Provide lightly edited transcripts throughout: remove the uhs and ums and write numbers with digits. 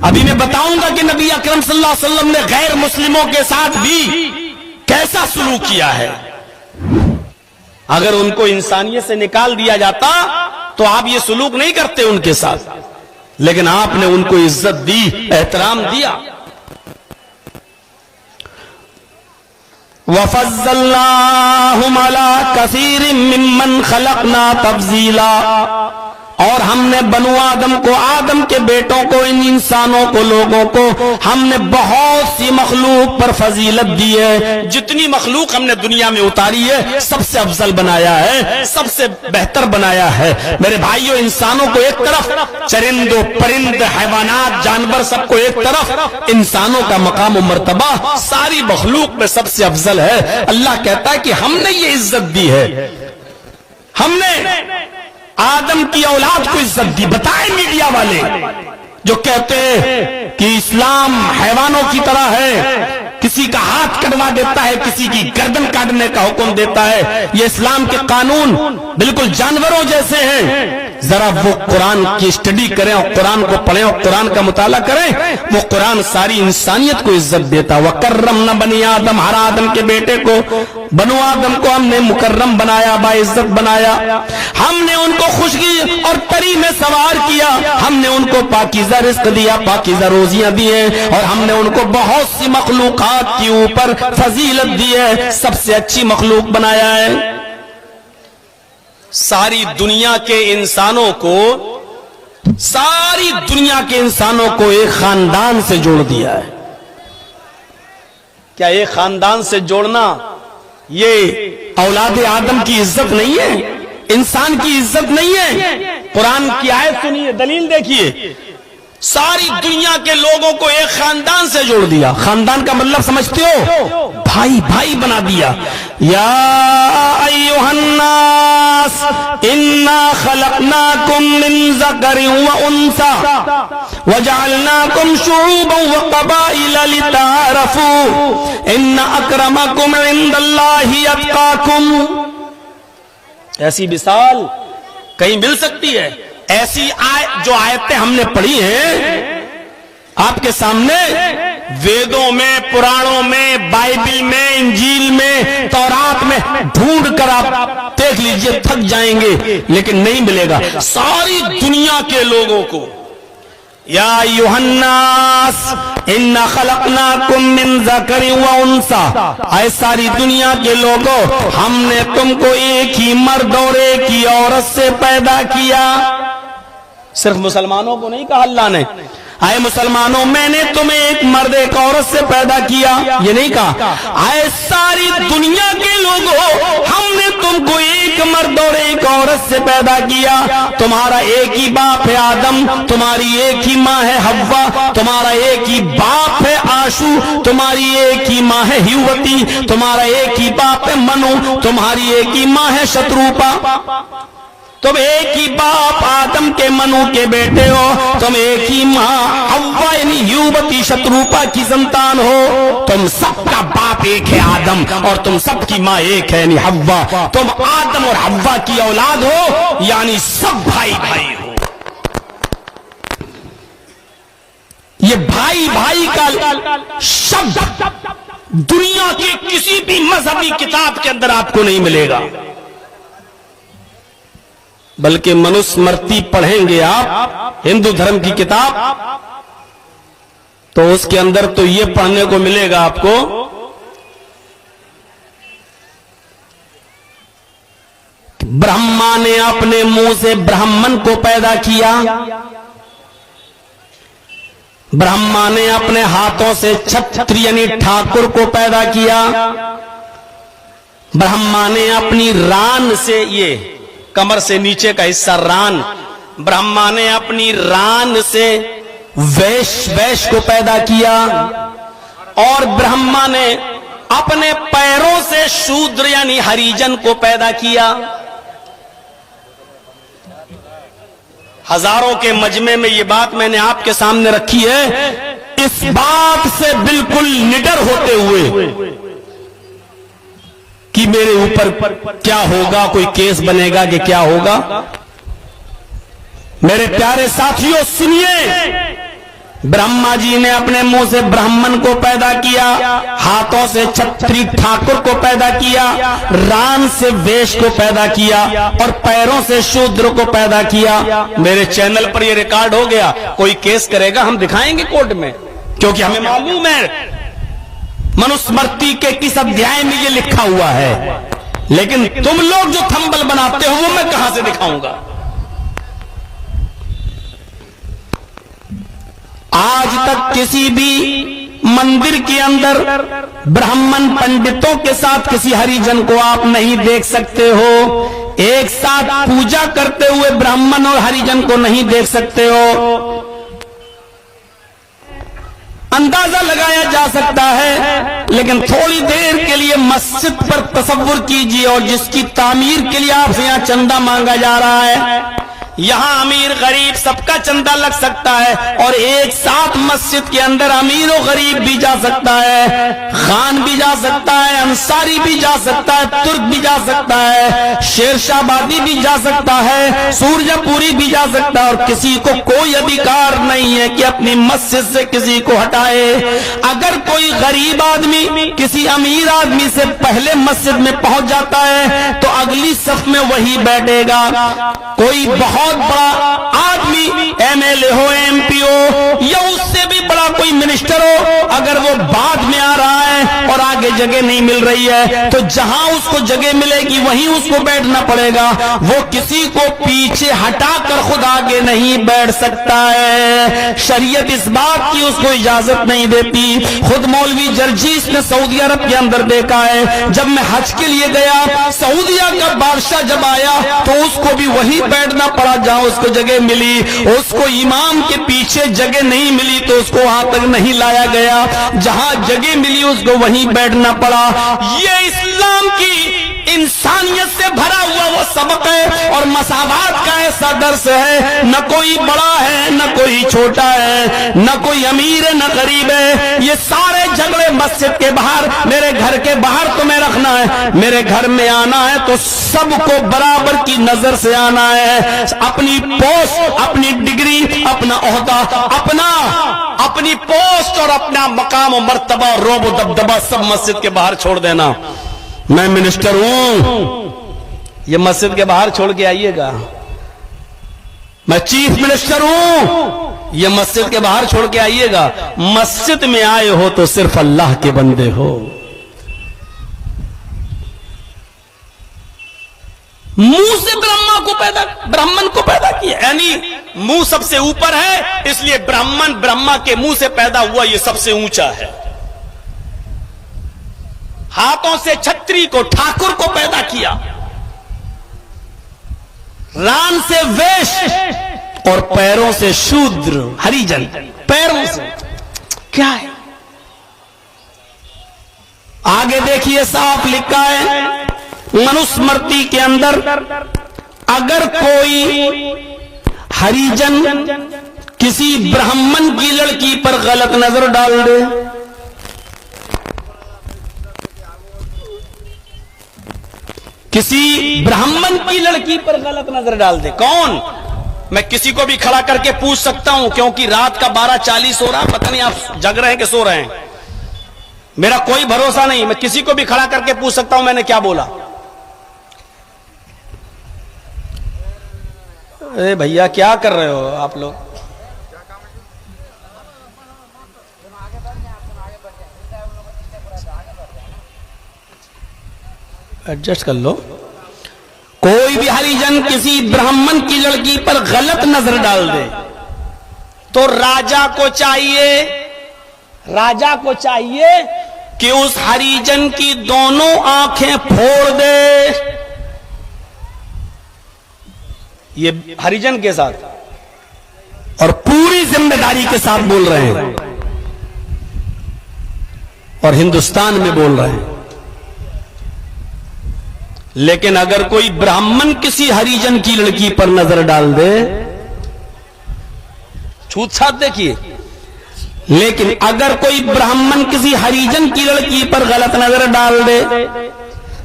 अभी मैं बताऊंगा कि नबी अकरम सल्लल्लाहु अलैहि वसल्लम ने गैर मुस्लिमों के साथ भी कैसा सलूक किया है। अगर उनको इंसानियत से निकाल दिया जाता तो आप ये सलूक नहीं करते उनके साथ, लेकिन आपने उनको इज्जत दी, एहतराम दिया। वफ़ज़्ज़लनाहुम अला कसीरिम मिम्मन खलक़ना तफ़ज़ीला, और हमने बनु आदम को, आदम के बेटों को, इन इंसानों को, लोगों को हमने बहुत सी मखलूक पर फजीलत दी है। जितनी मखलूक हमने दुनिया में उतारी है सबसे अफजल बनाया है, सबसे बेहतर बनाया है। मेरे भाइयों, इंसानों को एक तरफ, चरिंदों परिंद हैवानात जानवर सबको एक तरफ, इंसानों का मकाम और मर्तबा सारी मखलूक में सबसे अफजल है। अल्लाह कहता है कि हमने ये इज्जत दी है, हमने आदम की औलाद को इज्जत दी। बताए मीडिया वाले जो कहते हैं कि इस्लाम हैवानों की तरह है, किसी का हाथ कटवा देता है, किसी की गर्दन काटने का हुक्म देता है, ये इस्लाम के कानून बिल्कुल जानवरों जैसे हैं। जरा वो कुरान की स्टडी करें और कुरान को पढ़ें और कुरान का मुताला करें, वो कुरान सारी इंसानियत को इज्जत देता। वह कर्रमना बनी आदम, हर आदम के बेटे को, बनु आदम को हमने मुकर्रम बनाया, बाइज्जत बनाया। हमने उनको खुशकी और तरी में सवार किया, हमने उनको पाकीज़ा रिज़्क़ दिया, पाकीज़ा रोजियां दी है, और हमने उनको बहुत सी मखलूक़ात के ऊपर फजीलत दी है, सबसे अच्छी मखलूक बनाया है। सारी दुनिया के इंसानों को, सारी दुनिया के इंसानों को एक खानदान से जोड़ दिया है। क्या एक खानदान से जोड़ना ये औलाद आदम की इज्जत नहीं है, इंसान की इज्जत नहीं है? कुरान की आयत सुनिए, दलील देखिए। सारी दुनिया के लोगों को एक खानदान से जोड़ दिया। खानदान का मतलब समझते हो? भाई भाई बना दिया। या अय्युहन्नास इन्ना खलक़नाकुम मिन ज़करिन व उन्सा व जअलनाकुम शुऊबन व क़बाइला लिताअरफ़ू इन्न अक्रमकुम इंदल्लाहि अत्क़ाकुम। ऐसी मिसाल कहीं मिल सकती है? ऐसी जो आयतें हमने पढ़ी हैं आपके सामने, वेदों में, पुराणों में, बाइबिल में, इंजील में, तौरात में ढूंढ कर आप देख लीजिए, थक जाएंगे, लेकिन नहीं मिलेगा। सारी दुनिया के लोगों को, या अय्युहन्नास इन्ना खलक़नाकुम मिन ज़करिन व उन्सा, ऐ सारी दुनिया के लोगों, हमने तुमको एक ही मर्द और एक ही औरत से पैदा किया। सिर्फ मुसलमानों को नहीं कहा अल्लाह ने, आए मुसलमानों, मैंने तुम्हें एक मर्द एक औरत से पैदा किया, ये नहीं कहा। आए सारी दुनिया के लोगों, हमने तुमको एक मर्द और एक औरत से पैदा किया। तुम्हारा एक ही बाप है आदम, तुम्हारी एक ही माँ है हव्वा, तुम्हारा एक ही बाप है आशू, तुम्हारी एक ही माँ है हिवती, तुम्हारा एक ही बाप है मनु, तुम्हारी एक ही माँ है शत्रुपा। तुम एक ही बाप आदम के मनु के बेटे हो, तुम एक ही माँ हव्वा यानी युवती शत्रुपा की संतान हो। तुम सबका बाप एक है आदम, और तुम सबकी माँ एक है यानी हव्वा। तुम आदम और हव्वा की औलाद हो, यानी सब भाई भाई हो। ये भाई भाई का शब्द दुनिया के किसी भी मजहबी किताब के अंदर आपको नहीं मिलेगा। बल्कि मनुस्मृति पढ़ेंगे आप, हिंदू धर्म की किताब, तो उसके अंदर तो ये पढ़ने को मिलेगा आपको, ब्रह्मा ने अपने मुंह से ब्राह्मण को पैदा किया, ब्रह्मा ने अपने हाथों से क्षत्रिय यानी ठाकुर को पैदा किया, ब्रह्मा ने अपनी रान से, ये कमर से नीचे का हिस्सा रान, ब्रह्मा ने अपनी रान से वैश्य को पैदा किया, और ब्रह्मा ने अपने पैरों से शूद्र यानी हरिजन को पैदा किया। हजारों के मजमे में ये बात मैंने आपके सामने रखी है, इस बात से बिल्कुल निडर होते हुए कि मेरे ऊपर क्या होगा, कोई केस बनेगा कि क्या होगा। मेरे प्यारे साथियों सुनिए, ब्रह्मा जी ने अपने मुंह से ब्राह्मण को पैदा किया, हाथों से छत्री ठाकुर को पैदा किया, रान से वेश को पैदा किया और पैरों से शूद्र को पैदा किया। मेरे चैनल पर यह रिकॉर्ड हो गया, कोई केस करेगा हम दिखाएंगे कोर्ट में, क्योंकि हमें मालूम है मनुस्मृति के किस अध्याय में ये लिखा हुआ है। लेकिन तुम लोग जो थंबल बनाते हो वो मैं कहां से दिखाऊंगा। आज तक किसी भी मंदिर के अंदर ब्राह्मण पंडितों के साथ किसी हरिजन को आप नहीं देख सकते हो। एक साथ पूजा करते हुए ब्राह्मण और हरिजन को नहीं देख सकते हो। अंदाजा लगाया जा सकता है, लेकिन थोड़ी देर के लिए मस्जिद पर तसव्वुर कीजिए और जिसकी तामीर के लिए आपसे यहां चंदा मांगा जा रहा है, यहां अमीर गरीब सबका चंदा लग सकता है और एक साथ मस्जिद के अंदर अमीर और गरीब भी जा सकता है, खान भी जा सकता है, अंसारी भी जा सकता है, तुर्क भी जा सकता है, शेरशाहबादी भी जा सकता है, सूरजपुरी भी जा सकता है और किसी को कोई अधिकार नहीं है कि अपनी मस्जिद से किसी को हटाए। अगर कोई गरीब आदमी किसी अमीर आदमी से पहले मस्जिद में पहुंच जाता है तो अगली सफ में वही बैठेगा। कोई बहुत बड़ा आदमी एमएलए हो, एमपी हो या उससे भी बड़ा कोई मिनिस्टर हो, अगर वो बाद में आ रहा है और आगे जगह नहीं मिल रही है तो जहां उसको जगह मिलेगी वहीं उसको बैठना पड़ेगा। वो किसी को पीछे हटाकर खुद आगे नहीं बैठ सकता है। शरीयत इस बात की उसको इजाजत नहीं देती। खुद मौलवी जर्जीस ने सऊदी अरब के अंदर देखा है। जब मैं हज के लिए गया, सऊदिया का बादशाह जब आया तो उसको भी वहीं बैठना पड़ा जहां उसको जगह मिली। उसको इमाम के पीछे जगह नहीं मिली तो उसको वहां तक नहीं लाया गया, जहां जगह मिली उसको वहीं बैठना पड़ा। ये इस्लाम की इंसानियत से भरा हुआ वो सबक है और मसावात का ऐसा दर्स है। न कोई बड़ा है, न कोई छोटा है, न कोई अमीर है, न गरीब है। ये सारे झगड़े मस्जिद के बाहर, मेरे घर के बाहर तुम्हें रखना है, मेरे घर में आना है तो सबको बराबर की नजर से आना है। अपनी पोस्ट, अपनी डिग्री, अपना ओहदा, अपनी पोस्ट और अपना मकाम और मर्तबा और रोब और दबदबा सब मस्जिद के बाहर छोड़ देना। मैं मिनिस्टर हूं, ये मस्जिद के बाहर छोड़ के आइएगा। मैं चीफ मिनिस्टर हूं, ये मस्जिद के बाहर छोड़ के आइएगा। मस्जिद में आए हो तो सिर्फ अल्लाह के बंदे हो। मुंह से ब्राह्मण को पैदा किया, यानी मुंह सबसे ऊपर है, इसलिए ब्राह्मण ब्रह्मा के मुंह से पैदा हुआ, ये सबसे ऊंचा है। हाथों से छत्री को, ठाकुर को पैदा किया, रान से वेश और पैरों से शूद्र, हरिजन। पैरों से क्या है, आगे देखिए साफ लिखा है मनुस्मृति के अंदर, अगर कोई हरिजन किसी ब्राह्मण की लड़की पर गलत नजर डाल दे, किसी ब्राह्मण की लड़की पर गलत नजर डाल दे, कौन? मैं किसी को भी खड़ा करके पूछ सकता हूं, क्योंकि रात का 12:40 हो रहा, पता नहीं आप जग रहे हैं कि सो रहे हैं, मेरा कोई भरोसा नहीं। मैं किसी को भी खड़ा करके पूछ सकता हूं मैंने क्या बोला। अरे भैया क्या कर रहे हो आप लोग? एडजस्ट कर लो। कोई भी हरिजन किसी ब्राह्मण की लड़की पर गलत नजर डाल दे तो राजा को चाहिए कि उस हरिजन की दोनों आंखें फोड़ दे। ये हरिजन के साथ और पूरी जिम्मेदारी के साथ बोल रहे हैं और हिंदुस्तान में बोल रहे हैं। लेकिन अगर कोई ब्राह्मण किसी हरिजन की लड़की पर नजर डाल दे, छूत-छात देखिए, लेकिन अगर कोई ब्राह्मण किसी हरिजन की लड़की पर गलत नजर डाल दे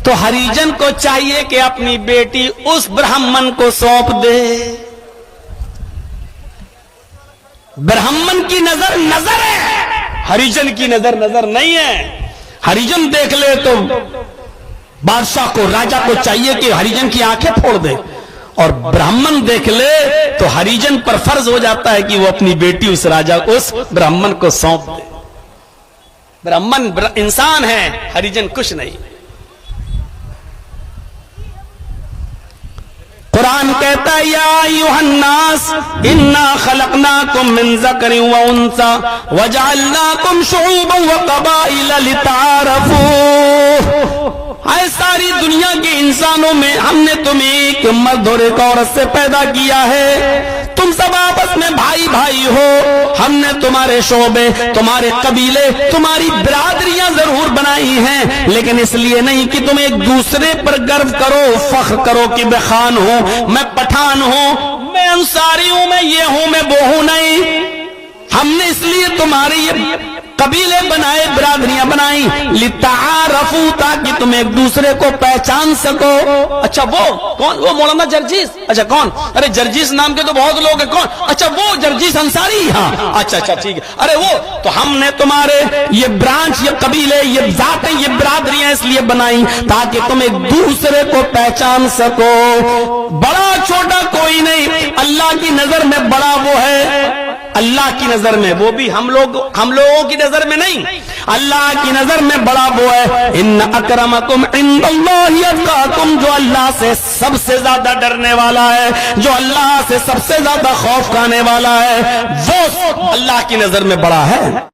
तो हरिजन को चाहिए कि अपनी बेटी उस ब्राह्मण को सौंप दे। ब्राह्मण की नजर नजर है, हरिजन की नजर नजर नहीं है। हरिजन देख ले तो बादशाह को, राजा को चाहिए कि हरिजन की आंखें फोड़ दे, और ब्राह्मण देख ले तो हरिजन पर फर्ज हो जाता है कि वो अपनी बेटी उस राजा, उस ब्राह्मण को सौंप दे। ब्राह्मण इंसान है, हरिजन कुछ नहीं। कुरान कहता है या अय्युहन्नास इन्ना खलकनाकुम मिन ज़करिन व उन्सा वजअलनाकुम शुऊबन व क़बाइला लितारफू। आए सारी दुनिया के इंसानों में हमने तुम्हें एक मर्द और एक औरत से पैदा किया है, तुम सब आपस में भाई भाई हो। हमने तुम्हारे शोबे, तुम्हारे कबीले, तुम्हारी बिरादरियां जरूर बनाई हैं, लेकिन इसलिए नहीं कि तुम एक दूसरे पर गर्व करो, फख्र करो कि मैं खान हूं, मैं पठान हूं, मैं अंसारी हूं, मैं ये हूं, मैं वो हूं। नहीं, हमने इसलिए तुम्हारे ये कबीले बनाए, बिरादरियां बनाई, लितारफू, ताकि तुम एक दूसरे को पहचान सको। अच्छा वो कौन? वो मौलाना जर्जीस। अच्छा कौन? अरे जर्जीस नाम के तो बहुत लोग हैं। कौन? अच्छा वो जर्जीस अंसारी। हाँ अच्छा अच्छा ठीक है। अरे वो तो हमने तुम्हारे ये ब्रांच, ये कबीले, ये जातें, ये बिरादरियां इसलिए बनाई ताकि तुम एक दूसरे को पहचान सको। बड़ा छोटा कोई नहीं, अल्लाह की नजर में बड़ा वो है, अल्लाह की नजर में, वो भी हम लोगों की नजर में नहीं, अल्लाह की नजर में बड़ा वो है। इन्न अकरमकुम इंदल्लाहि अत्काकुम, जो अल्लाह से सबसे ज्यादा डरने वाला है, जो अल्लाह से सबसे ज्यादा खौफ खाने वाला है, वो अल्लाह की नजर में बड़ा है।